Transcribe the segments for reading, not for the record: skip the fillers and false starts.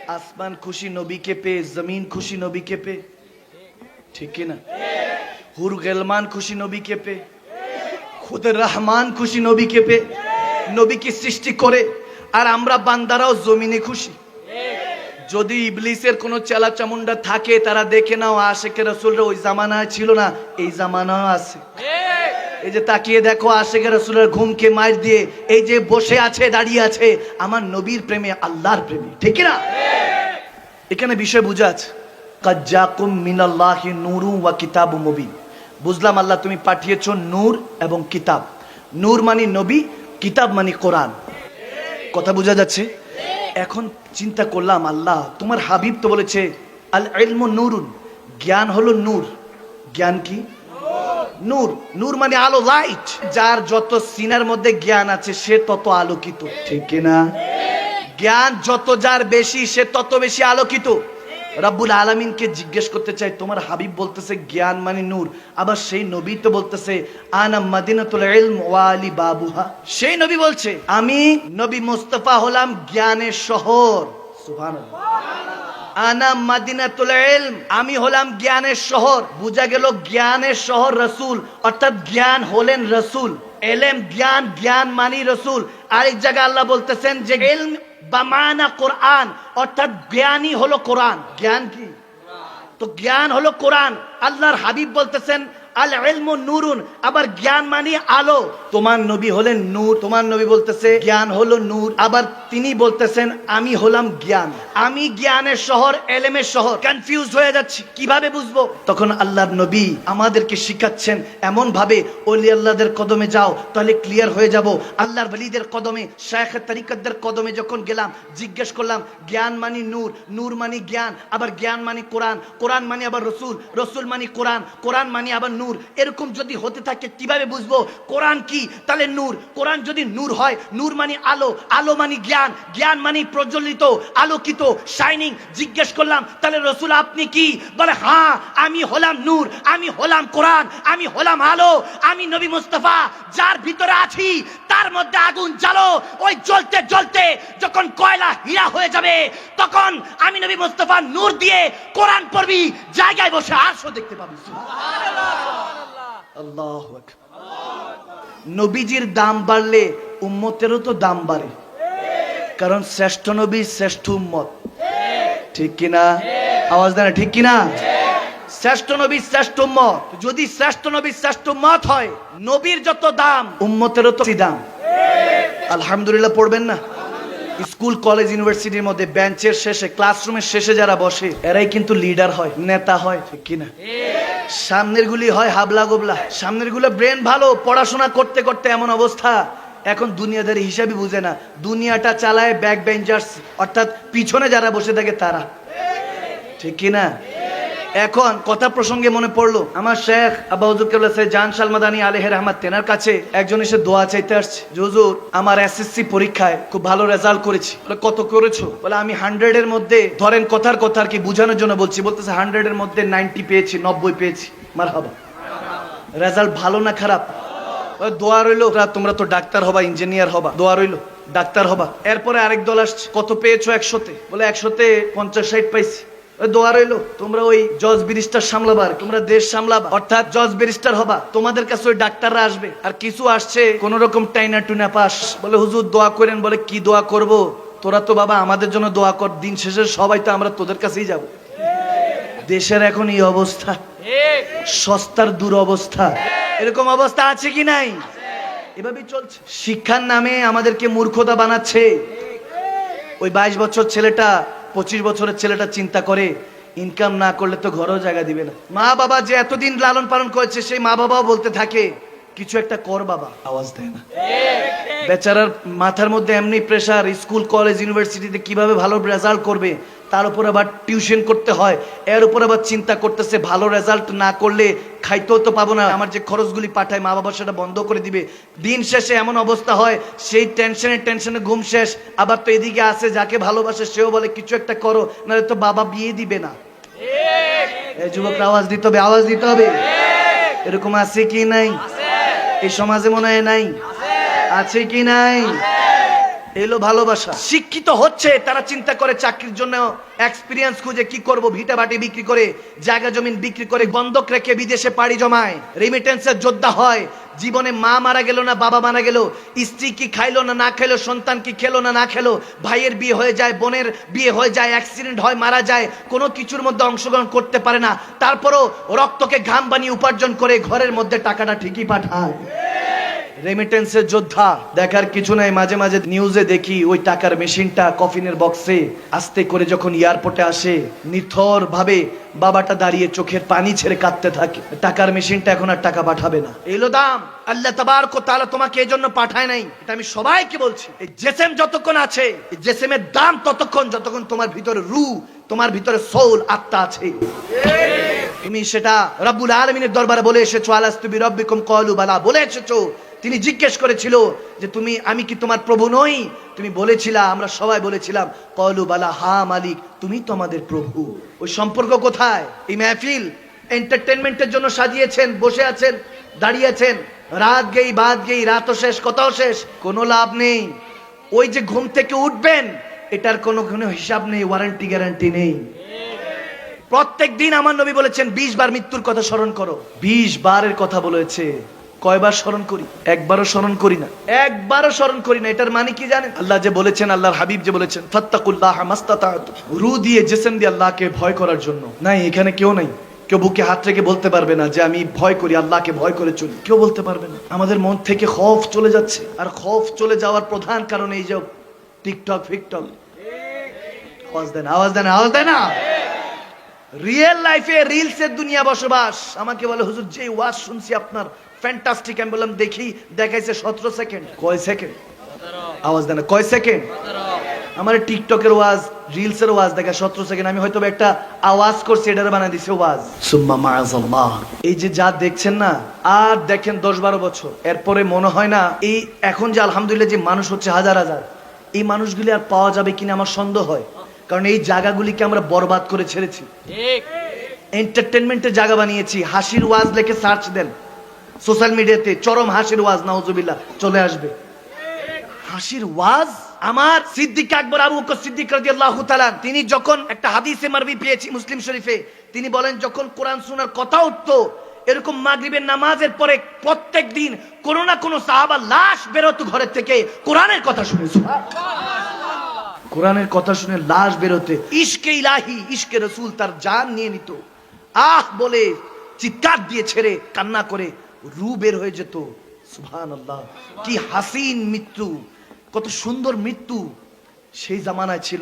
आसमान खुशी नबी के पे, जमीन खुशी नबी के पे, ठीक है ना। हुर गलमान खुशी नबी के पे, खुद रहमान खुशी नबी के पे, नबी की सृष्टि करे আর আমরা বান্দারাও জমিনে খুশি। যদি ইবলিসের কোনো চেলা চামুন্ডা থাকে তারা দেখে নাও আশিকে রাসূলরা ওই জামানায় ছিল না, এই জামানায় আছে। এই যে তাকিয়ে দেখো আশিকে রাসূলের ঘুমকে মার দিয়ে এই যে বসে আছে দাঁড়িয়ে আছে আমার নবীর প্রেমে, আল্লাহর প্রেমে, ঠিক না। এখানে বিষয় বুঝা আছে, কাদ জাকুম মিনাল্লাহি নূরুন ওয়া কিতাবুম মুবিন। বুঝলাম আল্লাহ তুমি পাঠিয়েছো নূর এবং কিতাব। নূর মানে নবী, কিতাব মানে কোরআন। কথা বোঝা যাচ্ছে? এখন চিন্তা করলাম আল্লাহ তোমার হাবিব তো বলেছে আল ইলমু নূরুন, জ্ঞান হলো নূর। জ্ঞান কি? নূর। নূর মানে আলো, লাইট। যার যত সিনার মধ্যে জ্ঞান আছে সে তত আলোকিত, ঠিক না। জ্ঞান যত যার বেশি সে তত বেশি আলোকিত। রব্বুল আলামিনকে জিজ্ঞেস করতে চাই তোমার হাবিব বলতেছে জ্ঞান মানে নূর, আবার সেই নবী তো বলতেছে আনা মাদিনাতুল ইলম ওয়া আলী বাবুহা। সেই নবী বলছে আমি নবী মুস্তাফা হলাম জ্ঞানের শহর। সুবহানাল্লাহ। আনা মাদিনাতুল ইলম, আমি হলাম জ্ঞানের শহর। বুঝা গেল জ্ঞানের শহর রাসূল, অর্থাৎ জ্ঞান হলেন রাসূল। এলেম জ্ঞান, জ্ঞান মানি রাসূল। আরেক জায়গায় আল্লাহ বলতেছেন যে ইলম বামানা কোরআন, অর্থাৎ জ্ঞানই হলো কোরআন। জ্ঞান কি? তো জ্ঞান হলো কোরআন। আল্লাহর হাবিব বলতেছেন আল ইলমু নূরুন, আবার জ্ঞান মানে আলো। তোমার নবী হলেন নূর, তোমার নবী বলতেছে জ্ঞান হলো নূর, আবার তিনি বলতেছেন আমি হলাম জ্ঞান। আমি জ্ঞানের শহর, এলেমের শহর। কনফিউজ হয়ে যাচ্ছি কিভাবে বুঝবো? তখন আল্লাহর নবী আমাদেরকে শিখাচ্ছেন এমন ভাবে ওলি আল্লাহদের কদমে যাও তাহলে ক্লিয়ার হয়ে যাব। আল্লাহর ওলিদের কদমে, শায়েখ তরিকতদের কদমে যখন গেলাম জিজ্ঞেস করলাম জ্ঞান মানে নূর, নূর মানে জ্ঞান, আবার জ্ঞান মানে কোরআন, কোরআন মানে আবার রসুল, রসুল মানে কোরআন, কোরআন মানে আবার নূর। এরকম যদি হতে থাকে কিভাবে বুঝবো কোরআন কি? তাহলে নূর। কোরআন যদি নূর হয়, নূর মানে আলো, আলো মানে জ্ঞান, জ্ঞান মানে প্রজ্বলিত, আলোকিত, শাইনিং। জিজ্ঞেস করলাম তাহলে রসুল আপনি কি? বলে হ্যাঁ আমি হলাম নূর, আমি হলাম কোরআন, আমি হলাম আলো, আমি নবী মুস্তাফা যার ভিতরে আছি তার মধ্যে আগুন জ্বালো। ওই জ্বলতে জ্বলতে যখন কয়লা হীরা হয়ে যাবে তখন আমি নবী মুস্তাফা নূর দিয়ে কোরআন পড়বি, জায়গায় বসে আরশও দেখতে পাবি। আল্লাহু আকবার। নবীজির দাম বাড়লে উম্মতেরও তো দাম বাড়ে, কারণ শ্রেষ্ঠ নবী শ্রেষ্ঠ উম্মত, ঠিক কিনা? আওয়াজ দেন ঠিক কিনা? শ্রেষ্ঠ নবী শ্রেষ্ঠ উম্মত। যদি শ্রেষ্ঠ নবী শ্রেষ্ঠ উম্মত হয়, নবীর যত দাম উম্মতেরও তো দাম। আলহামদুলিল্লাহ পড়বেন না? স্কুল কলেজ ইউনিভার্সিটির মধ্যে বেঞ্চের শেষে, ক্লাসরুমের শেষে যারা বসে এরাই কিন্তু লিডার হয়, নেতা হয়, ঠিক কিনা? সামনের গুলি হয় হাবলা গোবলা। সামনের গুলো ব্রেন ভালো, পড়াশোনা করতে করতে এমন অবস্থা এখন দুনিয়াদারি হিসাবই বুঝে না, দুনিয়াটা চালায় ব্যাক বেঞ্চার্স, অর্থাৎ পিছনে যারা বসে থাকে তারা, ঠিক কিনা? এখন কথা প্রসঙ্গে মনে পড়লো আমার শেখ আবা হুজুর কেবলা সাইয়েদ জান শালমাদানি আলাইহির রহমাত, তেনার কাছে একজন এসে দোয়া চাইতে আসছে। হুজুর আমার এসএসসি পরীক্ষায় খুব ভালো রেজাল্ট করেছি। বলে কত করেছো? বলে আমি 100 এর মধ্যে, ধরেন কথার কথা আর কি বোঝানোর জন্য বলছি, বলতেছে 100 এর মধ্যে 90 পেয়েছি, 90 পেয়েছি। মারহাবা। রেজাল্ট ভালো না খারাপ? দোয়া রইলো, তোমরা তো ডাক্তার হবা, ইঞ্জিনিয়ার হবা, দোয়া রইলো ডাক্তার হবা। এরপরে আরেক দল আসছে, কত পেয়েছো 100-তে? বলে 100-তে 50-60 পাইছি। দোয়া রইলো তোমরা ওই জজ ব্যারিস্টার সামলাবা, তোমরা দেশ সামলাবা, অর্থাৎ জজ ব্যারিস্টার হবা, তোমাদের কাছে ওই ডাক্তাররা আসবে। আর কিছু আসছে কোন রকম টাইনা টুনা পাস। বলে হুজুর দোয়া করেন। বলে কি দোয়া করব? তোরা তো বাবা আমাদের জন্য দোয়া কর, দিন শেষে সবাই তো আমরা তোদের কাছেই যাব। দেশের এখন এই অবস্থা, সস্তার দুরবস্থা। এরকম অবস্থা আছে কি নাই? এভাবেই চলছে। শিক্ষার নামে আমাদেরকে মূর্খতা বানাচ্ছে। ওই 22 বছর ছেলেটা, 25 বছরের ছেলেটা চিন্তা করে ইনকাম না করলে তো ঘরেও জায়গা দিবে না। মা বাবা যে এতদিন লালন পালন করেছে সেই মা বাবাও বলতে থাকে কিছু একটা কর বাবা, আওয়াজ দেয় না। বেচারার মাথার মধ্যে এমনি প্রেসার, স্কুল কলেজ ইউনিভার্সিটিতে কিভাবে ভালো রেজাল্ট করবে, তার উপর আবার টিউশন করতে হয়, এর উপর আবার চিন্তা করতেছে ভালো রেজাল্ট না করলে খাইতেও তো পাবো না, আমার যে খরচগুলি পাঠায় মা বাবা সেটা বন্ধ করে দিবে। দিন শেষে এমন অবস্থা হয় সেই টেনশনে ঘুম শেষ। আবার তো এদিকে আছে যাকে ভালোবাসে সেও বলে কিছু একটা করো, নাহলে তো বাবা বিয়ে দিবে না। এই যুবকরা আওয়াজ দিতে হবে, আওয়াজ দিতে হবে। এরকম আছে কি নাই? এই সমাজে মনে হয় নাই, আছে কি নাই? এলো ভালোবাসা। শিক্ষিত হচ্ছে, তারা চিন্তা করে চাকরির জন্য এক্সপিরিয়েন্স খুঁজে, কি করব, ভিটা বাটি বিক্রি করে, জায়গা জমিন বিক্রি করে, বন্ধক রেখে বিদেশে পাড়ি জমায়, রেমিটেন্সের যোদ্ধা হয়। জীবনে মা মারা গেল না বাবা মারা গেল, স্ত্রী কি খাইলো না না খাইলো, সন্তান কি খেলো না না খেলো, ভাইয়ের বিয়ে হয়ে যায়, বোনের বিয়ে হয়ে যায়, অ্যাক্সিডেন্ট হয়, মারা যায়, কোনো কিছুর মধ্যে অংশগ্রহণ করতে পারে না, তারপরও রক্তকে ঘাম বানিয়ে উপার্জন করে ঘরের মধ্যে টাকাটা ঠিকই পাঠায়। রেমিটেন্সের যোদ্ধা। দেখার কিছু নাই, মাঝে মাঝে নিউজে দেখি ওই টাকার মেশিনটা কফিনের বক্সে আস্তে করে যখন এয়ারপোর্টে আসে, নিথর ভাবে বাবাটা দাঁড়িয়ে চোখের পানি ছেড়ে কাঁদতে থাকে। টাকার মেশিনটা এখন আর টাকা পাঠাবে না। এলো দাম। আল্লাহ তাবারক ওয়া তাআলা তোমাকে এই জন্য পাঠায় নাই। এটা আমি সবাইকে বলছি, এই জেসেম যতক্ষণ আছে, এই জেসেমের দাম ততক্ষণ যতক্ষণ তোমার ভিতরে রূহ, তোমার ভিতরে সোল, আত্মা আছে। তুমি সেটা রব্বুল আলামিনের দরবারে বলে এসেছো, আলাস্তু বিরাব্বিকুম ক্বালু বালা, বলে এসেছো। তিনি জিজ্ঞেস করেছিল যে তুমি, আমি কি তোমার প্রভু নই? তুমি বলেছিলা, আমরা সবাই বলেছিলাম ক্বালু বালা, হা মালিক, তুমি তো আমাদের প্রভু। ওই সম্পর্ক কোথায়? এই মাহফিল এন্টারটেইনমেন্টের জন্য সাজিয়েছেন, বসে আছেন, দাঁড়িয়ে আছেন, রাত গেই বাদ গেই, রাতও শেষ, কথাও শেষ, কোনো লাভ নেই। ওই যে ঘুম থেকে উঠবেন, এটার কোনো হিসাব নেই, ওয়ারেন্টি গ্যারান্টি নেই। প্রত্যেক দিন আমার নবী বলেছেন 20 বার মৃত্যুর কথা স্মরণ করো। 20 বারের কথা বলেছে। কয়বার স্মরণ করি? একবারও স্মরণ করি না, একবারও স্মরণ করি না। এটার মানে কি জানেন? আল্লাহ যে বলেছেন, আল্লাহর হাবিব যে বলেছেন, ফাত্তাকুল্লাহ মাস্তাতাতু, রূহ দিয়ে জিসম দিয়ে আল্লাহকে ভয় করার জন্য। নাই, এখানে কেউ নাই, কেউ বুকে হাত রেখে বলতে পারবে না যে আমি ভয় করি, আল্লাহকে ভয় করে চলি, কেউ বলতে পারবে না। আমাদের মন থেকে খৌফ চলে যাচ্ছে, আর খৌফ চলে যাওয়ার প্রধান কারণ এই যে টিকটক ফিকটক। আওয়াজ দেন, আওয়াজ দেন, আওয়াজ দেন না। রিয়েল লাইফে রিলসের দুনিয়া বসবাস। আমাকে বলে, হুজুর যে ওয়াজ শুনছি আপনার ফ্যান্টাস্টিক। আমি বললাম দেখি, দেখাইছে 17 সেকেন্ড। কয় সেকেন্ড? আওয়াজ দেন, কয় সেকেন্ড? আমার টিকটকের ওয়াজ, রিলসের ওয়াজ দেখা 17 সেকেন্ড। আমি হয়তো একটা আওয়াজ করছি, এটার বানাই দিছে ওয়াজ। সুম্মা মাআযাল্লাহ। এই যে যা দেখছেন না, আর দেখেন 10-12 বছর, এরপরে মনে হয় না এই এখন যে আলহামদুলিল্লাহ যে মানুষ হচ্ছে হাজার হাজার, এই মানুষগুলি আর পাওয়া যাবে কিনা আমার সন্দেহ হয়। কারণ এই জায়গাগুলিকে আমরা বরবাদ করে ছেড়েছি, এন্টারটেনমেন্টের জায়গা বানিয়েছি। হাসির ওয়াজ লেখে সার্চ দেন সোশ্যাল মিডিয়াতে, চরম হাসির ওয়াজ, নাউজুবিল্লাহ, চলে আসবে। হাসির ওয়াজ। আমার সিদ্দিক আকবর আবু বকর সিদ্দিক রাদিয়াল্লাহু তাআলা, তিনি যখন একটা হাদিসে মারবি পেয়েছি মুসলিম শরীফে, তিনি বলেন যখন কোরআন শোনার কথা উঠতো, এরকম মাগরিবের নামাজের পরে প্রত্যেক দিন কোনো না কোনো সাহাবা লাশ বেরোতো ঘরের থেকে কোরআনের কথা শুনে। কোরআনের কথা শুনে লাশ বেরোতে, ইশকে ইলাহি, ইশকে রসুল তার জান নিয়ে নিত। আহ বলে চিৎকার দিয়ে ছেড়ে কান্না করে রূহ বের হয়ে যেত। সুবহানাল্লাহ, কি হাসিন মৃত্যু, কত সুন্দর মৃত্যু সেই জামানায় ছিল।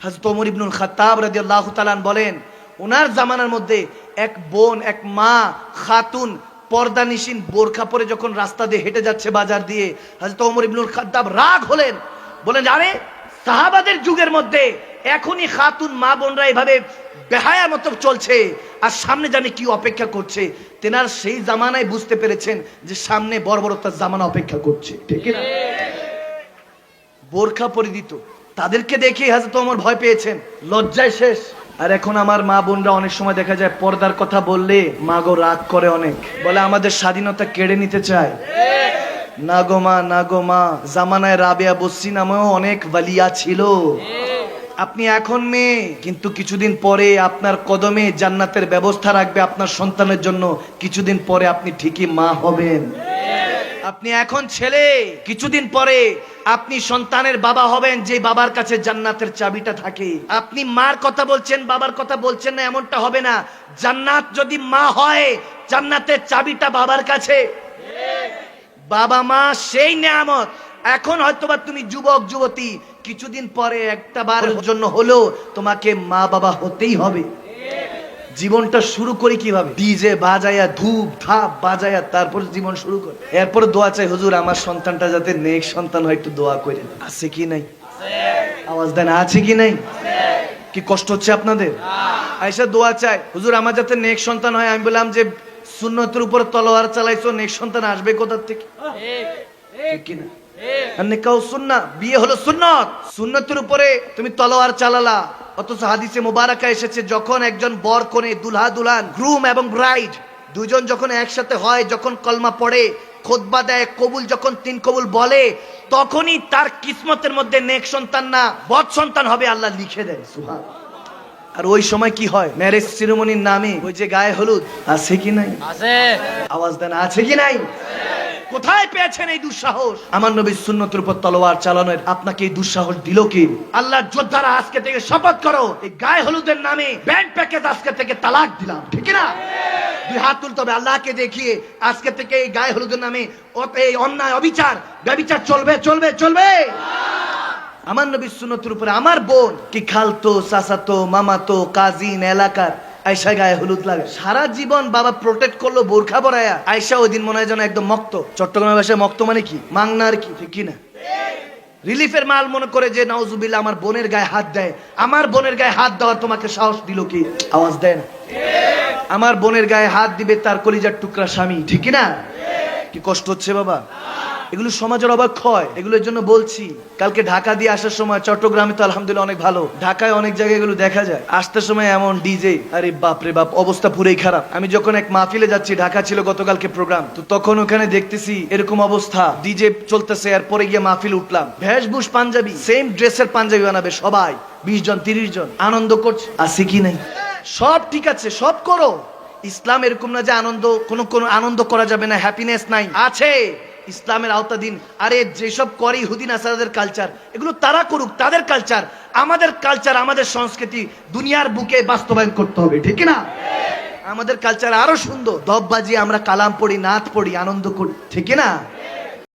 হযরত ওমর ইবনুল খাত্তাব রাদিয়াল্লাহু তাআলা বলেন, ওনার জামানার মধ্যে এক বোন, এক মা খাতুন পর্দানিশীন বোরখা পরে যখন রাস্তা দিয়ে হেঁটে যাচ্ছে বাজার দিয়ে, হযরত ওমর ইবনুল খাত্তাব রাগ হলেন, বলেন আরে সাহাবাদের যুগের মধ্যে এখনই খাতুন মা বোনরা এভাবে বেহায়ার মতো চলছে, আর সামনে জানে কি অপেক্ষা করছে। তেনার সেই জামানায় বুঝতে পেরেছেন যে সামনে বর্বরতার জামানা অপেক্ষা করছে, ঠিক না? বোরখা পরে দিত, তাদেরকে দেখে হযরত ওমর ভয় পেয়েছেন, লজ্জায় শেষ। আর এখন আমার মা বোনরা অনেক সময় দেখা যায় পর্দার কথা বললে মা গো রাগ করে, অনেক বলে আমাদের স্বাধীনতা কেড়ে নিতে চায়। না গো মা, না গো মা, জামানায় রাবেয়া বসরি নামেও অনেক ওয়ালিয়া ছিল। আপনি এখন মেয়ে, কিন্তু কিছুদিন পরে আপনার কদমে জান্নাতের ব্যবস্থা রাখবে আপনার সন্তানের জন্য। কিছুদিন পরে আপনি ঠিকই মা হবেন। আপনি এখন ছেলে, কিছুদিন পরে আপনি সন্তানের বাবা হবেন, যে বাবার কাছে জান্নাতের চাবিটা থাকে। আপনি মার কথা বলছেন, বাবার কথা বলছেন না, এমনটা হবে না। জান্নাত যদি মা হয়, জান্নাতের চাবিটা বাবার কাছে। বাবা মা সেই নেয়ামত। এখন হয়তোবা তুমি যুবক যুবতী, কিছুদিন পরে একটা বারের জন্য হলেও তোমাকে মা বাবা হতেই হবে। জীবনটা শুরু করি কিভাবে? ডিজে বাজায়া, ধূপ ধাপ বাজায়া, তারপর জীবন শুরু করে। এরপর দোয়া চাই, হুজুর আমার সন্তানটা যাতে নেক্সট সন্তান হয়, একটু দোয়া করেন। আছে কি নাই? আওয়াজ দেন, আছে কি নাই? কি কষ্ট হচ্ছে আপনাদের? আয়েশা দোয়া চাই, হুজুর আমার যাতে নেক্সট সন্তান হয়। আমি বললাম যে সুন্নতের উপর তলোয়ার চালাইছো, নেক্সট সন্তান আসবে কোথা থেকে? ঠিক কিনা? বিয়ে হলো সুন্নত, সুন্নতের উপরে তুমি তলোয়ার চালালা। অথচ হাদিসে মুবারাকা এসেছে, যখন একজন বর কনে, দুলহা দুলহান, গ্রুম এবং ব্রাইড দুজন যখন একসাথে হয়, যখন কলমা পড়ে, খুতবা দেয়, কবুল যখন 3 কবুল বলে, তখনই তার কিসমতের মধ্যে নেক সন্তান না বদ সন্তান হবে আল্লাহ লিখে দেয়। সুবহানাল্লাহ। আর ওই সময় কি হয়, ম্যারেজ সেরেমনির নামে ওই যে গায়ে হলুদ আছে কি নাই? আছে। আওয়াজ দেন, আছে কি নাই? কোথায় পেয়েছেন এই দুঃসাহস? আমার নবীর সুন্নতের উপর তলোয়ার চালানোর আপনাকে এই দুঃসাহস দিল কি? আল্লাহর যোদ্ধারা আজকে থেকে শপথ করো, এই গায়ে হলুদের নামে ব্যান্ড প্যাকেজ আজকে থেকে তালাক দিলাম, ঠিক না? দুই হাত তুলতে হবে আল্লাহকে দেখিয়ে, আজকে থেকে এই গায়ে হলুদের নামে এই অন্যায় অবিচার ব্যভিচার চলবে চলবে চলবে। আমার নবীর সুন্নতের উপরে আমার বোন কি খালতো, চাচাতো, মামাতো, কাজিন, এলাকার আয়সা গায়ে হলুদ লাগে, সারা জীবন বাবা প্রোটেক্ট করলো বোরখা পরায়া। আয়সা ওই দিন মনে হয় যেন একদম মক্ত, চট্টগ্রামের ভাষায় মক্ত মানে কি, মাংনার কি, ঠিক কিনা? রিলিফের মাল মনে করে যে নাউজুবিল্লাহ আমার বোনের গায়ে হাত দেয়। আমার বোনের গায়ে হাত দেওয়ার তোমাকে সাহস দিল কি? আওয়াজ দেন। আমার বোনের গায়ে হাত দিবে তার কলিজার টুকরা স্বামী, ঠিক না? কি কষ্ট হচ্ছে বাবা? এগুলো সমাজের অবক্ষয়, এগুলোর জন্য বলছি। কালকে ঢাকা দিয়ে আসার সময়, চট্টগ্রামে তো আলহামদুলিল্লাহ অনেক ভালো, ঢাকায় অনেক জায়গায় এগুলো দেখা যায়। আসতে সময় এমন ডিজে, আরে বাপ রে বাপ, অবস্থা পুরোই খারাপ। আমি যখন এক মাহফিলে যাচ্ছি, ঢাকা ছিল গতকালকে প্রোগ্রাম, তো তখন ওখানে দেখতেছি এরকম অবস্থা, ডিজে চলতেছে। এরপরে গিয়ে মাহফিল উঠলাম, ভেষভূষ পাঞ্জাবি, সেম ড্রেসের পাঞ্জাবি বানাবে সবাই, 20 জন 30 জন আনন্দ করছে। আছে কি নাই? সব ঠিক আছে, সব করো। ইসলাম এরকম না যে আনন্দ কোন আনন্দ করা যাবে না, হ্যাপিনেস নাই, আছে। ইসলামের আওতাধীন। আরে যেসব করে ইহুদি নাসারাদের কালচার, এগুলো তারা করুক, তাদের কালচার। আমাদের কালচার, আমাদের সংস্কৃতি দুনিয়ার বুকে বাস্তবায়ন করতে হবে, ঠিক না? আমাদের কালচার আরো সুন্দর, দব বাজিয়ে আমরা কালাম পড়ি, নাচ পড়ি, আনন্দ করি, ঠিক না?